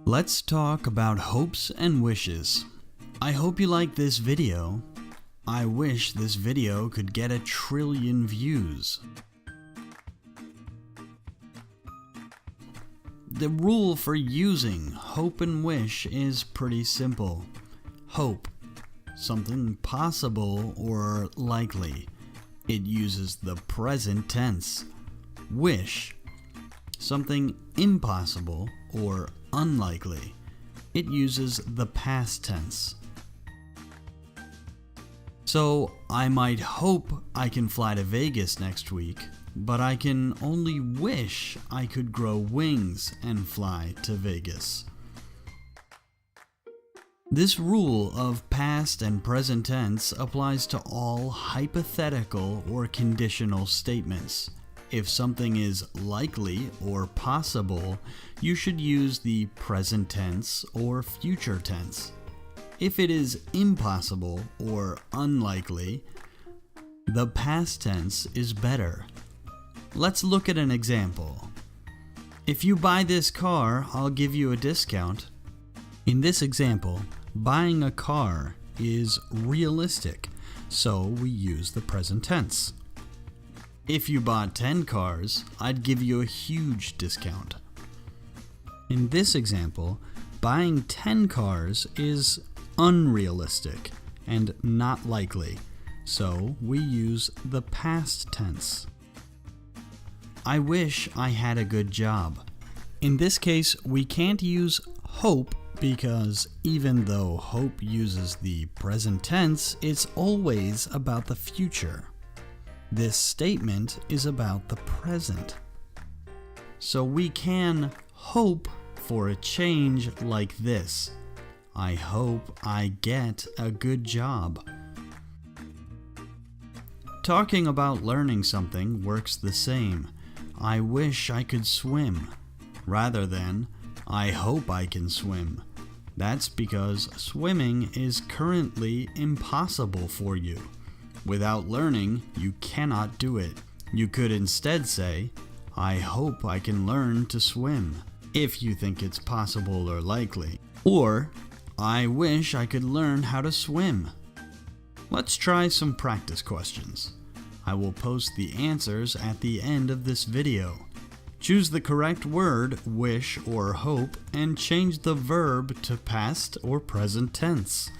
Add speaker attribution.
Speaker 1: Let's talk about hopes and wishes. I hope you like this video. I wish this video could get 1 trillion views. The rule for using hope and wish is pretty simple. Hope, something possible or likely. It uses the present tense. Wish, something impossible or unlikely. It uses the past tense. So I might hope I can fly to Vegas next week, but I can only wish I could grow wings and fly to Vegas. This rule of past and present tense applies to all hypothetical or conditional statements. If something is likely or possible, you should use the present tense or future tense. If it is impossible or unlikely, the past tense is better. Let's look at an example. If you buy this car, I'll give you a discount. In this example, buying a car is realistic, so we use the present tense. If you bought 10 cars, I'd give you a huge discount. In this example, buying 10 cars is unrealistic and not likely, so we use the past tense. I wish I had a good job. In this case, we can't use hope because even though hope uses the present tense, it's always about the future. This statement is about the present. So we can hope for a change like this. I hope I get a good job. Talking about learning something works the same. I wish I could swim, rather than I hope I can swim. That's because swimming is currently impossible for you. Without learning, you cannot do it. You could instead say, I hope I can learn to swim, if you think it's possible or likely. Or, I wish I could learn how to swim. Let's try some practice questions. I will post the answers at the end of this video. Choose the correct word, wish or hope, and change the verb to past or present tense.